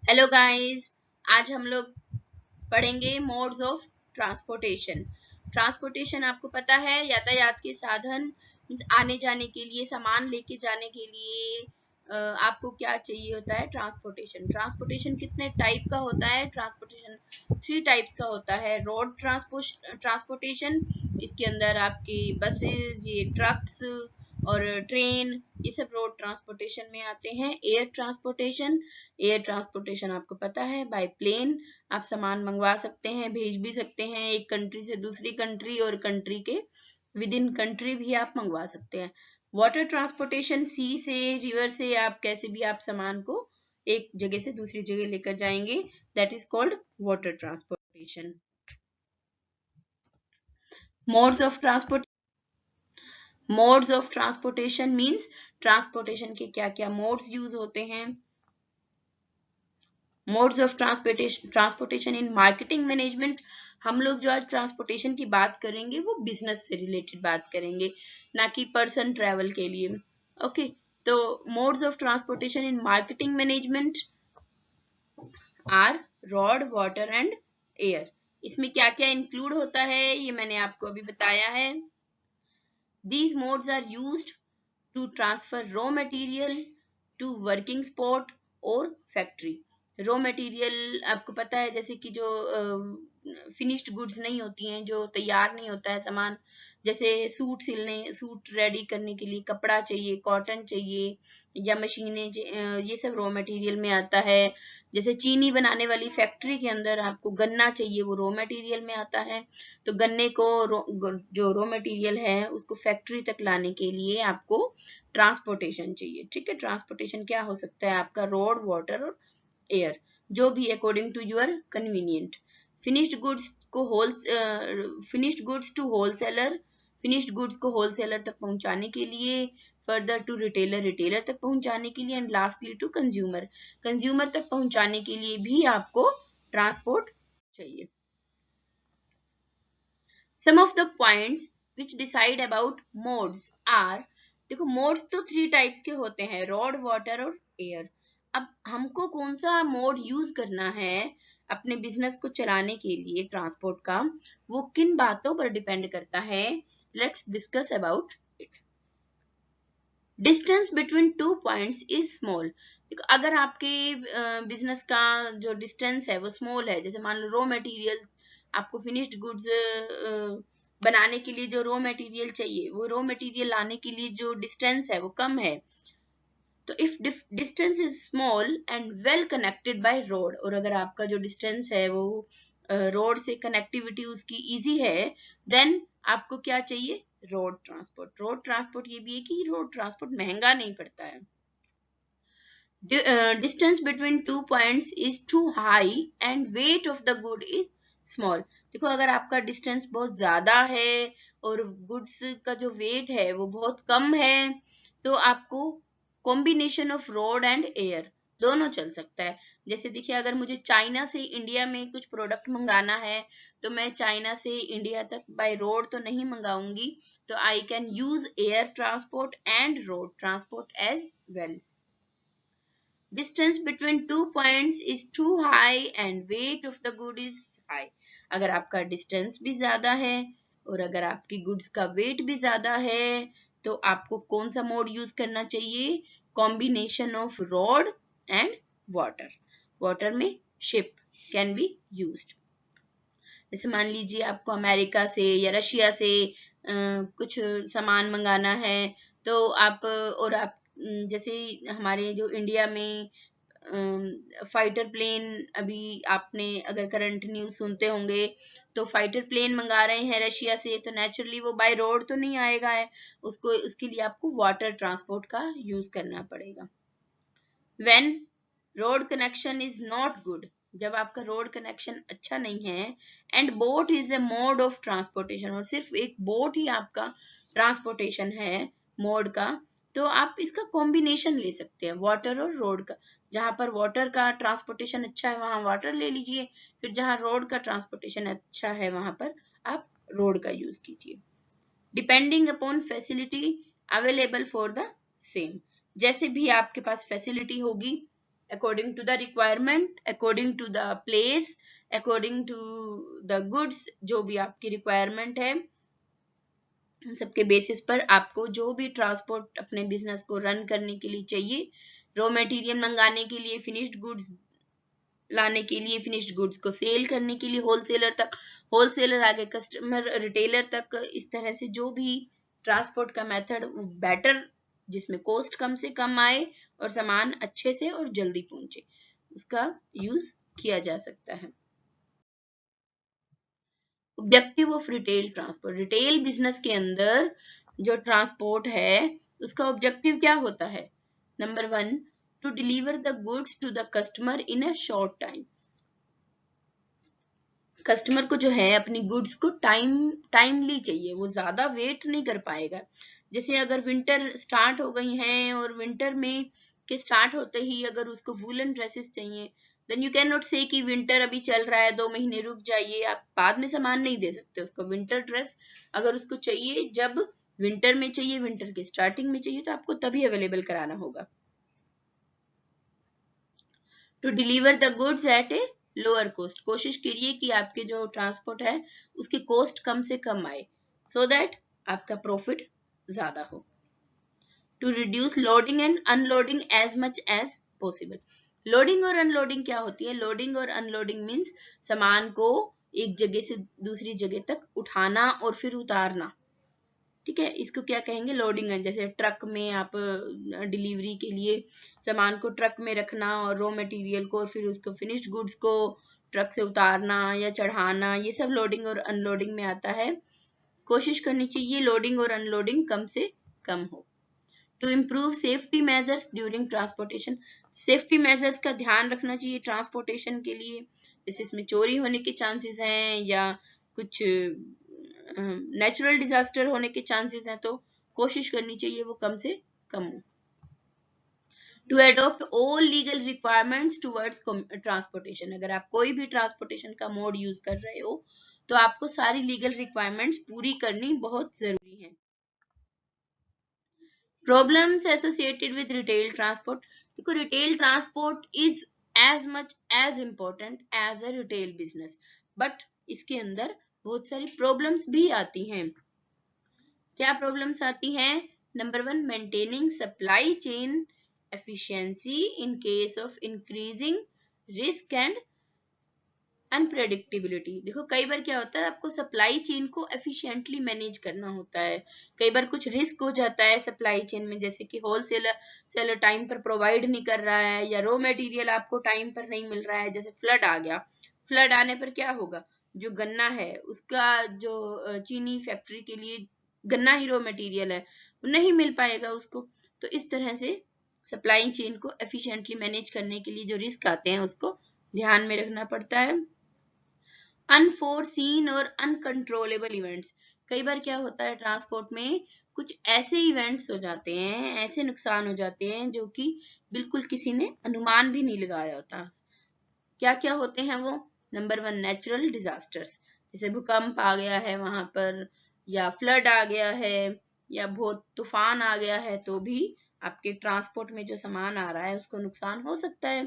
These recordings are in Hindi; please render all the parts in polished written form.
हेलो गाइस, आज हम लोग पढ़ेंगे मोड्स ऑफ ट्रांसपोर्टेशन। ट्रांसपोर्टेशन आपको पता है, यातायात के साधन, आने जाने के लिए, सामान लेके जाने के लिए आपको क्या चाहिए होता है? ट्रांसपोर्टेशन। ट्रांसपोर्टेशन कितने टाइप का होता है? ट्रांसपोर्टेशन 3 टाइप्स का होता है। रोड ट्रांसपोर्टेशन, इसके अंदर आपकी बसेस, ये ट्रक्स और ट्रेन, ये सब रोड ट्रांसपोर्टेशन में आते हैं। एयर ट्रांसपोर्टेशन आपको पता है, बाय प्लेन आप सामान मंगवा सकते हैं, भेज भी सकते हैं एक कंट्री से दूसरी कंट्री, और कंट्री के विद इन कंट्री भी आप मंगवा सकते हैं। वाटर ट्रांसपोर्टेशन, सी से, रिवर से, आप कैसे भी आप सामान को एक जगह से दूसरी जगह लेकर जाएंगे, that is called water transportation. Modes of transport modes of transportation means transportation के क्या क्या मोड्स यूज होते हैं। Modes of transportation in marketing management. हम लोग जो आज ट्रांसपोर्टेशन की बात करेंगे वो बिजनेस से रिलेटेड बात करेंगे, ना कि पर्सन ट्रेवल के लिए। ओके, तो modes of transportation in marketing management are road, water and air. इसमें क्या क्या इंक्लूड होता है ये मैंने आपको अभी बताया है। These modes are used to transfer raw material to working spot और factory। रॉ मटेरियल आपको पता है, जैसे कि जो फिनिश्ड गुड्स नहीं होती हैं, जो तैयार नहीं होता है सामान, जैसे सूट रेडी करने के लिए कपड़ा चाहिए, कॉटन चाहिए या मशीनें, ये सब रॉ मटेरियल में आता है। जैसे चीनी बनाने वाली फैक्ट्री के अंदर आपको गन्ना चाहिए, वो रॉ मटेरियल में आता है। तो गन्ने को जो रॉ मटेरियल है उसको फैक्ट्री तक लाने के लिए आपको ट्रांसपोर्टेशन चाहिए। ठीक है, ट्रांसपोर्टेशन क्या हो सकता है आपका? रोड, वाटर और एयर, जो भी according to your convenient. Finished goods को finished goods to wholesaler, finished goods को होलसेलर तक पहुंचाने के लिए, फर्दर टू रिटेलर, रिटेलर तक पहुंचाने के लिए, and lastly to consumer, consumer तक पहुंचाने के लिए भी आपको ट्रांसपोर्ट चाहिए। Some of the points which decide about modes are, देखो मोड्स तो 3 टाइप्स के होते हैं, रोड, वाटर और एयर। अब हमको कौन सा मोड यूज करना है अपने बिजनेस को चलाने के लिए ट्रांसपोर्ट का, वो किन बातों पर डिपेंड करता है। Let's discuss about it. Distance between 2 points is small. अगर आपके बिजनेस का जो डिस्टेंस है वो स्मॉल है, जैसे मान लो रॉ मटेरियल, आपको फिनिश्ड गुड्स बनाने के लिए जो रॉ मटेरियल चाहिए, वो रॉ मटेरियल लाने के लिए जो डिस्टेंस है वो कम है। तो if distance is small and well connected by road, और अगर आपका जो डिस्टेंस है वो रोड से कनेक्टिविटी उसकी इजी है, देन आपको क्या चाहिए? Road transport. रोड ट्रांसपोर्ट ये भी है कि रोड ट्रांसपोर्ट महंगा नहीं पड़ता है। Distance between 2 points is too high and weight of the good is small. देखो, अगर आपका डिस्टेंस बहुत ज्यादा है और गुड्स का जो वेट है वो बहुत कम है, तो आपको combination of road and air दोनों चल सकता है। जैसे देखिए, अगर मुझे चाइना से इंडिया में कुछ प्रोडक्ट मंगाना है, तो मैं चाइना से इंडिया तक बाय रोड तो नहीं मंगाऊंगी, तो I can use air transport and road transport as well. Distance between 2 points is too high and weight of the good is high। अगर आपका डिस्टेंस भी ज्यादा है और अगर आपकी गुड्स का वेट भी ज्यादा है, तो आपको कौन सा मोड यूज करना चाहिए? Combination of road and water. Water में शिप कैन बी यूज्ड। जैसे मान लीजिए आपको अमेरिका से या रशिया से कुछ सामान मंगाना है, तो आप जैसे हमारे जो इंडिया में फाइटर प्लेन, अभी आपने अगर करंट न्यूज सुनते होंगे, तो फाइटर प्लेन मंगा रहे हैं रशिया से, तो नेचुरली वो बाय रोड तो नहीं आएगा है, उसके लिए आपको वाटर ट्रांसपोर्ट का यूज करना पड़ेगा। When road connection is not good, जब आपका रोड कनेक्शन अच्छा नहीं है, and boat is a mode of transportation, और सिर्फ एक बोट ही आपका ट्रांसपोर्टेशन है मोड का, तो आप इसका कॉम्बिनेशन ले सकते हैं, वाटर और रोड का। जहां पर वाटर का ट्रांसपोर्टेशन अच्छा है वहां वाटर ले लीजिए, फिर जहां रोड का ट्रांसपोर्टेशन अच्छा है वहां पर आप रोड का यूज कीजिए। Depending upon facility available for the same, जैसे भी आपके पास फैसिलिटी होगी according to the requirement, according to the place, according to the goods, जो भी आपकी रिक्वायरमेंट है उन सबके बेसिस पर आपको जो भी ट्रांसपोर्ट अपने बिजनेस को रन करने के लिए चाहिए, रॉ मटेरियल मंगाने के लिए, फिनिश्ड गुड्स लाने के लिए, फिनिश्ड गुड्स को सेल करने के लिए होलसेलर तक, होलसेलर आगे कस्टमर रिटेलर तक, इस तरह से जो भी ट्रांसपोर्ट का मेथड बेटर, जिसमें कॉस्ट कम से कम आए और सामान अच्छे से और जल्दी पहुंचे, उसका यूज किया जा सकता है। Objective of retail transport, retail business के अंदर जो ट्रांसपोर्ट है उसका ऑब्जेक्टिव क्या होता है? Number 1, to deliver the goods to the customer in a short time. Customer को जो है अपनी गुड्स को टाइमली चाहिए, वो ज्यादा वेट नहीं कर पाएगा। जैसे अगर विंटर स्टार्ट हो गई हैं और विंटर में के स्टार्ट होते ही अगर उसको वूलन ड्रेसेस चाहिए, देन यू कैन नॉट से कि विंटर अभी चल रहा है 2 महीने रुक जाइए, आप बाद में सामान नहीं दे सकते उसको। विंटर ड्रेस अगर उसको चाहिए, जब विंटर में चाहिए, विंटर के स्टार्टिंग में चाहिए, तो आपको तभी अवेलेबल कराना होगा। To deliver the goods at a lower cost, कोशिश करिए कि आपके जो ट्रांसपोर्ट है उसकी कॉस्ट कम से कम आए, सो दैट आपका प्रॉफिट ज्यादा हो। To reduce loading and unloading as much as possible. Loading और अनलोडिंग क्या होती है? लोडिंग और अनलोडिंग मीन्स सामान को एक जगह से दूसरी जगह तक उठाना और फिर उतारना, ठीक है, इसको क्या कहेंगे? लोडिंग है। जैसे ट्रक में आप डिलीवरी के लिए सामान को ट्रक में रखना और रॉ मटेरियल को और फिर उसको फिनिश्ड गुड्स को ट्रक से उतारना या चढ़ाना, ये सब लोडिंग और अनलोडिंग में आता है। कोशिश करनी चाहिए लोडिंग और अनलोडिंग कम से कम हो। To improve safety measures during transportation, safety measures का ध्यान रखना चाहिए ट्रांसपोर्टेशन के लिए। जैसे इसमें चोरी होने के चांसेस हैं या कुछ नेचुरल डिजास्टर होने के चांसेस हैं, तो कोशिश करनी चाहिए वो कम से कम हो। To adopt all legal requirements towards transportation, अगर आप कोई भी ट्रांसपोर्टेशन का मोड यूज कर रहे हो तो आपको सारी लीगल रिक्वायरमेंट्स पूरी करनी बहुत जरूरी है। Problems associated with retail transport, देखो retail transport is as much as important as a retail business, but इसके अंदर बहुत सारी प्रॉब्लम्स भी आती हैं। क्या प्रॉब्लम्स आती हैं? Number 1, maintaining supply chain efficiency in case of increasing risk and unpredictability. देखो कई बार क्या होता है, आपको सप्लाई चेन को एफिशिएंटली मैनेज करना होता है। कई बार कुछ रिस्क हो जाता है सप्लाई चेन में, जैसे कि होलसेलर टाइम पर प्रोवाइड नहीं कर रहा है या रॉ मटेरियल आपको टाइम पर नहीं मिल रहा है। जैसे फ्लड आ गया, फ्लड आने पर क्या होगा? जो गन्ना है उसका, जो चीनी फैक्ट्री के लिए गन्ना ही रॉ मटेरियल है, वो नहीं मिल पाएगा उसको। तो इस तरह से सप्लाई चेन को एफिशिएंटली मैनेज करने के लिए जो रिस्क आते हैं उसको ध्यान में रखना पड़ता है। अनफोर्सीन और अनकंट्रोलेबल इवेंट्स, कई बार क्या होता है ट्रांसपोर्ट में कुछ ऐसे इवेंट्स हो जाते हैं, ऐसे नुकसान हो जाते हैं जो कि बिल्कुल किसी ने अनुमान भी नहीं लगाया होता। क्या क्या होते हैं वो? नंबर 1, नेचुरल डिजास्टर्स, जैसे भूकंप आ गया है वहां पर, या फ्लड आ गया है, या बहुत तूफान आ गया है, तो भी आपके ट्रांसपोर्ट में जो सामान आ रहा है उसको नुकसान हो सकता है।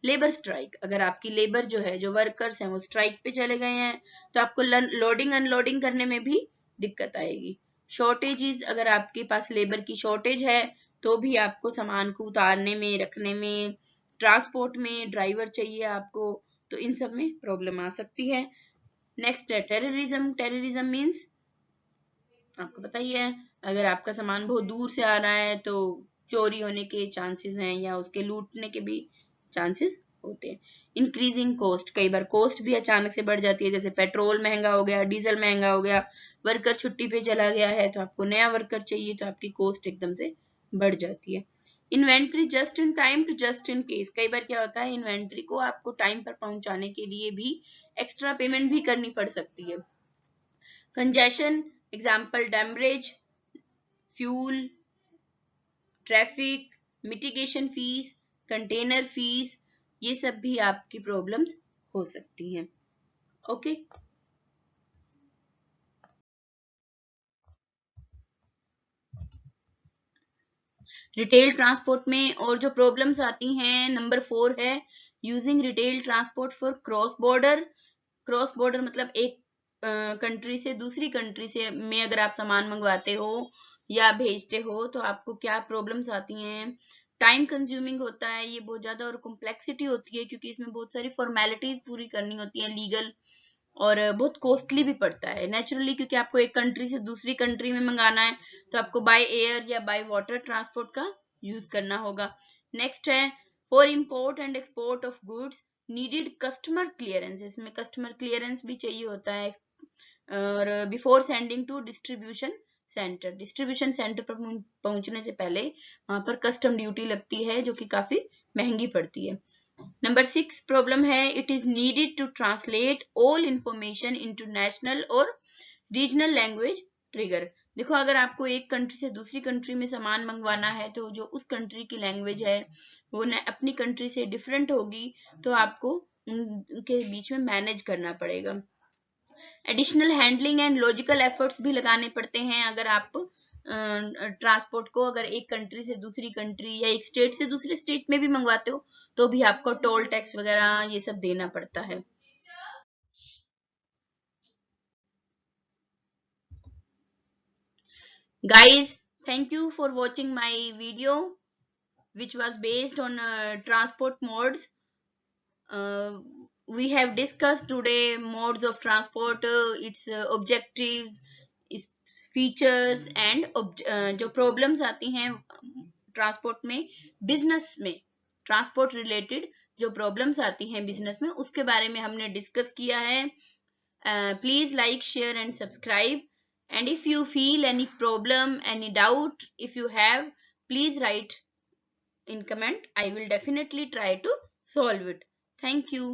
लेबर स्ट्राइक, अगर आपकी लेबर जो है, जो वर्कर्स हैं, वो स्ट्राइक पे चले गए हैं तो आपको लोडिंग अनलोडिंग करने में भी दिक्कत आएगी। शॉर्टेजेस, अगर आपके पास लेबर की शॉर्टेज है तो भी आपको सामान को उतारने में, रखने में, ट्रांसपोर्ट में ड्राइवर चाहिए आपको, तो इन सब में प्रॉब्लम आ सकती है। नेक्स्ट है टेररिज्म। टेररिज्म मीन्स आपको पता ही है, अगर आपका सामान बहुत दूर से आ रहा है तो चोरी होने के चांसेस हैं या उसके लूटने के भी चांसेस होते हैं। इंक्रीजिंग कॉस्ट, कई बार कॉस्ट भी अचानक से बढ़ जाती है, जैसे पेट्रोल महंगा हो गया, डीजल महंगा हो गया, वर्कर छुट्टी पे चला गया है तो आपको नया वर्कर चाहिए, तो आपकी कॉस्ट एकदम से बढ़ जाती है। Inventory just in time to just in case, कई बार क्या होता है इन्वेंट्री को आपको टाइम पर पहुंचाने के लिए भी एक्स्ट्रा पेमेंट भी करनी पड़ सकती है। Congestion, example demurrage, fuel, traffic, mitigation fees, container fees, ये सब भी आपकी प्रॉब्लम्स हो सकती हैं। ओके, रिटेल ट्रांसपोर्ट में और जो प्रॉब्लम्स आती हैं, नंबर 4 है using retail transport for cross border. Cross border मतलब एक कंट्री से दूसरी कंट्री से में अगर आप सामान मंगवाते हो या भेजते हो तो आपको क्या प्रॉब्लम्स आती हैं। टाइम कंज्यूमिंग होता है ये बहुत ज्यादा, और कॉम्प्लेक्सिटी होती है क्योंकि इसमें बहुत सारी फॉर्मेलिटीज पूरी करनी होती है लीगल, और बहुत कॉस्टली भी पड़ता है नेचुरली, क्योंकि आपको एक कंट्री से दूसरी कंट्री में मंगाना है तो आपको बाय एयर या बाय वाटर ट्रांसपोर्ट का यूज करना होगा। नेक्स्ट है for import and export of goods needed customer clearance. इसमें कस्टमर क्लियरेंस भी चाहिए होता है। और before sending to distribution centre पर पहुंचने से पहले वहां पर कस्टम ड्यूटी लगती है जो कि काफी महंगी पड़ती है। नंबर 6 प्रॉब्लम है it is needed to translate all information into national और रीजनल लैंग्वेज ट्रिगर। देखो अगर आपको एक कंट्री से दूसरी कंट्री में सामान मंगवाना है तो जो उस कंट्री की लैंग्वेज है वो अपनी कंट्री से डिफरेंट होगी, तो आपको उनके बीच में मैनेज करना पड़ेगा। Additional handling and logical efforts भी लगाने पड़ते हैं अगर आप ट्रांसपोर्ट को अगर एक कंट्री से दूसरी कंट्री या एक स्टेट से दूसरे स्टेट में भी मंगवाते हो तो भी आपको टोल टैक्स वगैरह ये सब देना पड़ता है। Guys, thank you for watching my video which was based on transport modes. Uh, we have discussed today modes of transport, its objectives, its features and जो problems आती हैं ट्रांसपोर्ट में, बिजनेस में ट्रांसपोर्ट रिलेटेड जो प्रॉब्लम्स आती हैं बिजनेस में उसके बारे में हमने डिस्कस किया है। Please like share and subscribe, and if you feel any problem, any doubt, if you have, please write in comment. I will definitely try to solve it. Thank you.